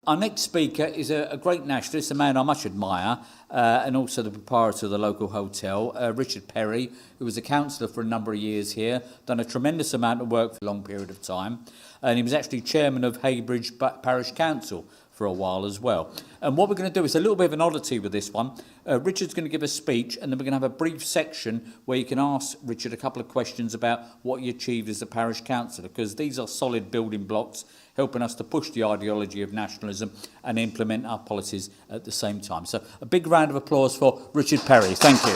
Our next speaker is a great nationalist, a man I much admire, and also the proprietor of the local hotel, Richard Perry, who was a councillor for a number of years here, done a tremendous amount of work for a long period of time, and he was actually chairman of Heybridge Parish Council for a while as well. And what we're going to do is a little bit of an oddity with this one. Richard's going to give a speech, and then we're going to have a brief section where you can ask Richard a couple of questions about what he achieved as a parish councillor, because these are solid building blocks helping us to push the ideology of nationalism and implement our policies at the same time. So a big round of applause for Richard Perry. Thank you.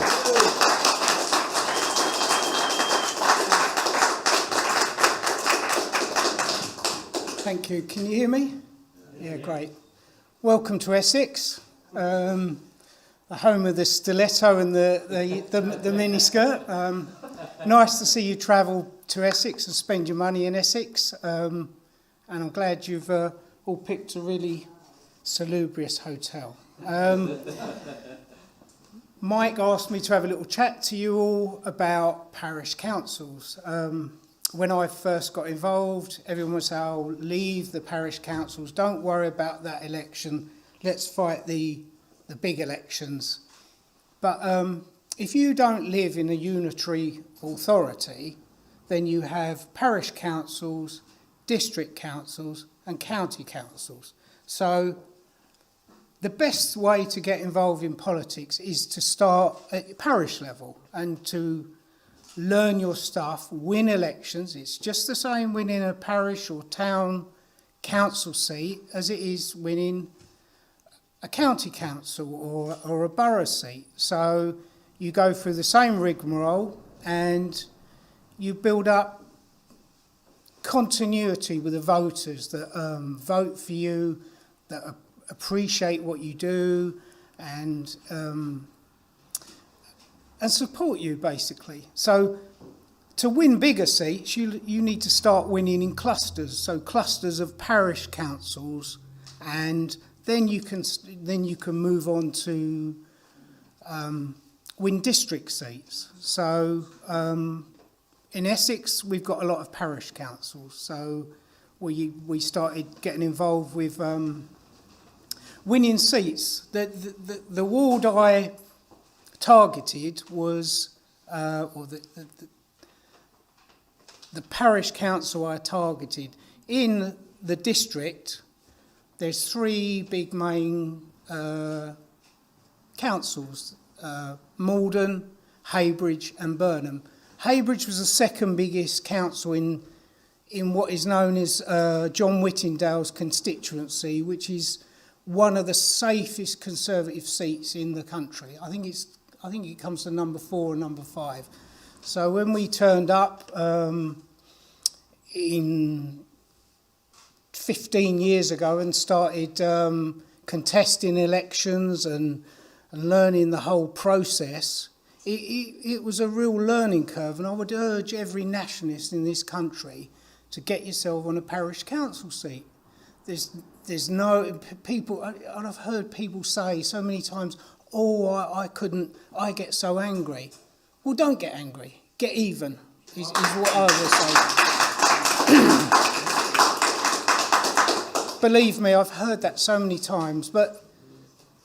Thank you. Can you hear me? Yeah, great. Welcome to Essex, the home of the stiletto and the miniskirt. Nice to see you travel to Essex and spend your money in Essex. And I'm glad you've all picked a really salubrious hotel. Mike asked me to have a little chat to you all about parish councils. When I first got involved, everyone would say, "Oh, leave the parish councils, don't worry about that election, let's fight the big elections." But if you don't live in a unitary authority, then you have parish councils, district councils and county councils. So the best way to get involved in politics is to start at parish level and to learn your stuff, win elections. It's just the same winning a parish or town council seat as it is winning a county council or a borough seat. So you go through the same rigmarole and you build up continuity with the voters that vote for you, that appreciate what you do and support you, basically. So to win bigger seats, you need to start winning in clusters, so clusters of parish councils, and then you can move on to win district seats. So in Essex, we've got a lot of parish councils, so we started getting involved with winning seats. The ward I targeted was, the parish council I targeted. In the district, there's three big main councils, Malden, Heybridge and Burnham. Heybridge was the second biggest council in what is known as John Whittingdale's constituency, which is one of the safest Conservative seats in the country. I think it comes to number 4 and number 5. So when we turned up in 15 years ago and started contesting elections and learning the whole process, it was a real learning curve. And I would urge every nationalist in this country to get yourself on a parish council seat. There's no people. I've heard people say so many times, "Oh, I couldn't. I get so angry." Well, don't get angry. Get even. Is what I would say. Believe me, I've heard that so many times. But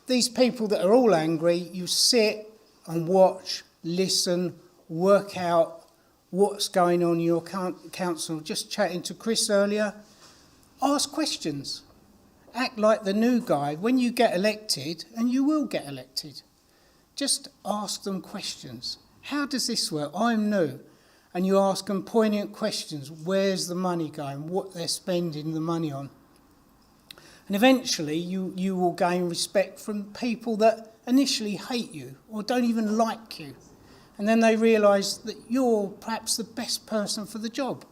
these people that are all angry, you sit and watch, listen, work out what's going on in your council. Just chatting to Chris earlier. Ask questions. Act like the new guy. When you get elected, and you will get elected, just ask them questions. How does this work? I'm new. And you ask them poignant questions. Where's the money going? What they're spending the money on? And eventually you will gain respect from people that initially hate you or don't even like you. And then they realise that you're perhaps the best person for the job.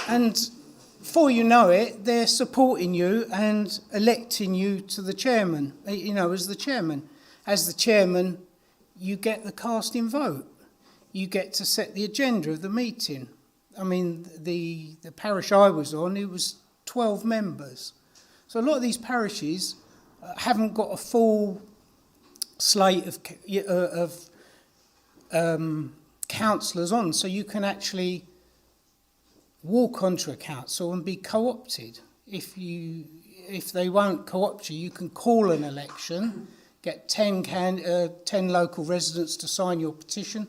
And before you know it, they're supporting you and electing you to the chairman, as the chairman. As the chairman, you get the casting vote. You get to set the agenda of the meeting. I mean, the parish I was on, it was 12 members. So a lot of these parishes haven't got a full slate of councillors on, so you can actually walk onto a council and be co-opted. If they won't co-opt you, you can call an election, get 10 local residents to sign your petition,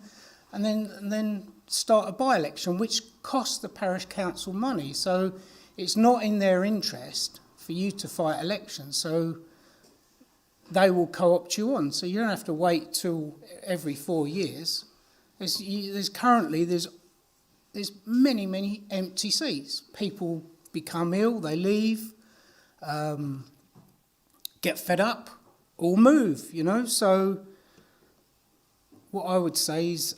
and then start a by-election, which costs the parish council money. So it's not in their interest for you to fight elections. So they will co-opt you on. So you don't have to wait till every 4 years. There's many empty seats. People become ill, they leave, get fed up, or move, you know. So what I would say is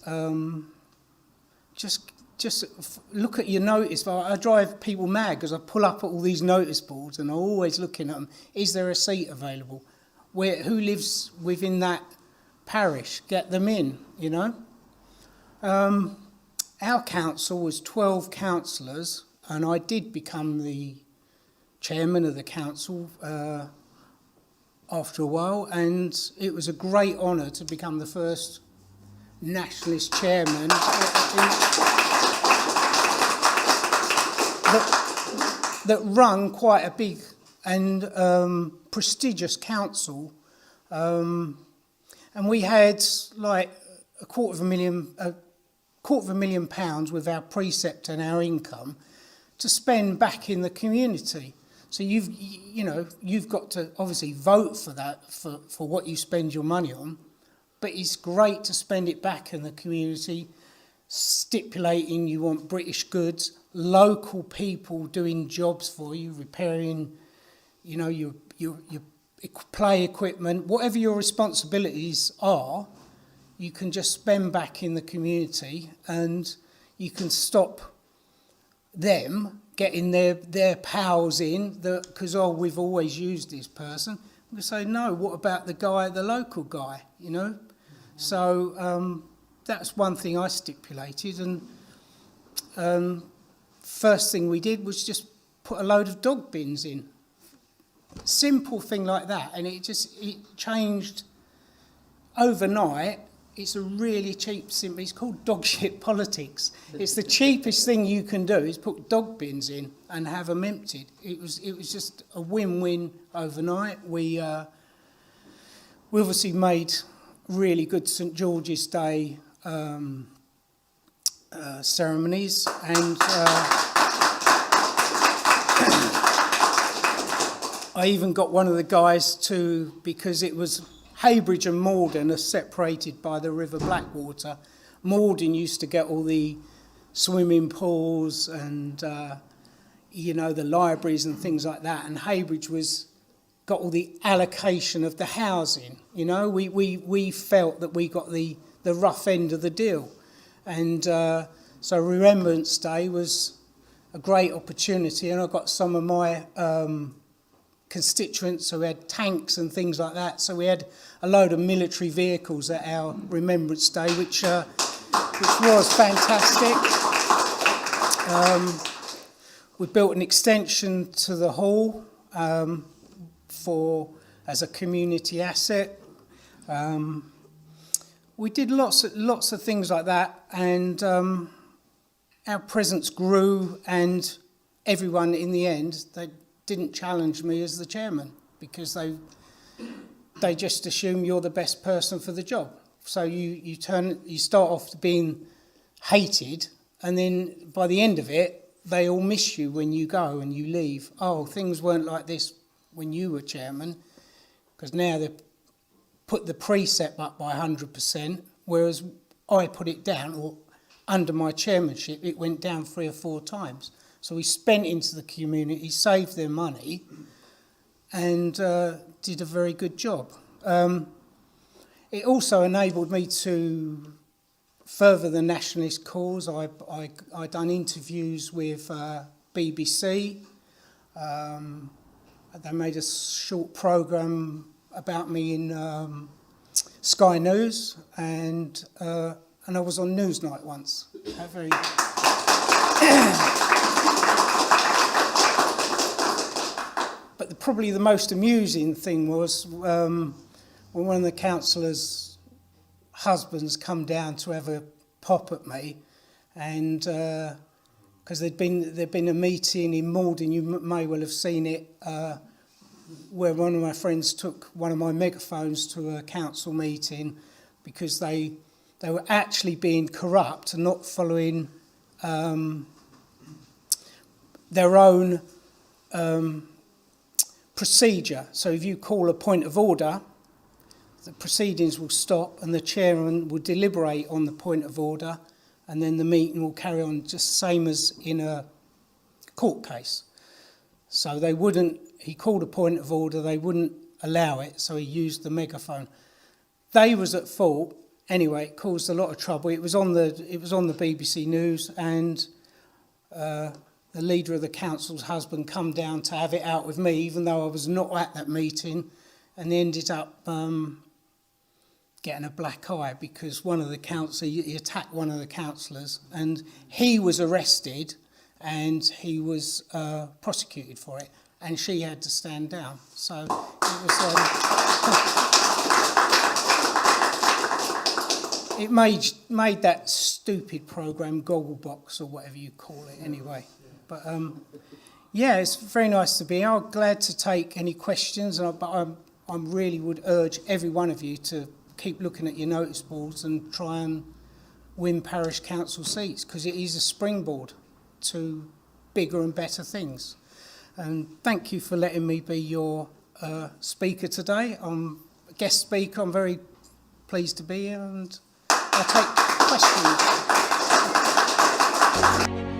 just look at your notice. I drive people mad because I pull up at all these notice boards and I'm always looking at them. Is there a seat available? Who lives within that parish? Get them in, you know. Our council was 12 councillors, and I did become the chairman of the council after a while, and it was a great honour to become the first nationalist chairman that run quite a big and prestigious council, and we had like £250,000 with our precept and our income to spend back in the community. So you've got to obviously vote for that, for what you spend your money on, but it's great to spend it back in the community, stipulating you want British goods, local people doing jobs for you, repairing, your play equipment, whatever your responsibilities are. You can just spend back in the community, and you can stop them getting their pals in, because we've always used this person. We say, no, what about the local guy, you know? So that's one thing I stipulated, and first thing we did was just put a load of dog bins in. Simple thing like that, and it changed overnight. It's a really cheap, simple. It's called dog shit politics. It's the cheapest thing you can do is put dog bins in and have them emptied. It was just a win-win overnight. We obviously made really good St George's Day ceremonies, and I even got one of the guys to, because it was Heybridge and Morden are separated by the River Blackwater. Morden used to get all the swimming pools and, the libraries and things like that. And Heybridge got all the allocation of the housing. You know, we felt that we got the rough end of the deal. And so Remembrance Day was a great opportunity. And I got some of my constituents who had tanks and things like that. So we had a load of military vehicles at our Remembrance Day, which was fantastic. We built an extension to the hall as a community asset. We did lots of things like that, and our presence grew, and everyone in the end, they didn't challenge me as the chairman, because they just assume you're the best person for the job. So you start off being hated, and then by the end of it, they all miss you when you go and you leave. Oh, things weren't like this when you were chairman, because now they've put the precept up by 100%, whereas I put it down, or under my chairmanship, it went down 3 or 4 times. So we spent into the community, saved their money, and did a very good job. It also enabled me to further the nationalist cause. I done interviews with BBC. They made a short programme about me in Sky News, and I was on Newsnight once. But probably the most amusing thing was when one of the councillors' husbands come down to have a pop at me, and because there'd been a meeting in Malden, you may well have seen it, where one of my friends took one of my megaphones to a council meeting because they were actually being corrupt and not following their own procedure. So if you call a point of order, the proceedings will stop and the chairman will deliberate on the point of order, and then the meeting will carry on just the same as in a court case. So they wouldn't, he called a point of order, they wouldn't allow it, so he used the megaphone. They was at fault. Anyway, it caused a lot of trouble. It was on the BBC News, and the leader of the council's husband come down to have it out with me, even though I was not at that meeting, and they ended up getting a black eye because he attacked one of the councillors, and he was arrested and he was prosecuted for it, and she had to stand down. So it was. It made that stupid programme Gogglebox or whatever you call it anyway. But yeah, it's very nice to be here. I'm glad to take any questions, but I really would urge every one of you to keep looking at your notice boards and try and win parish council seats, because it is a springboard to bigger and better things. And thank you for letting me be your speaker today. I'm a guest speaker. I'm very pleased to be here, and I'll take questions.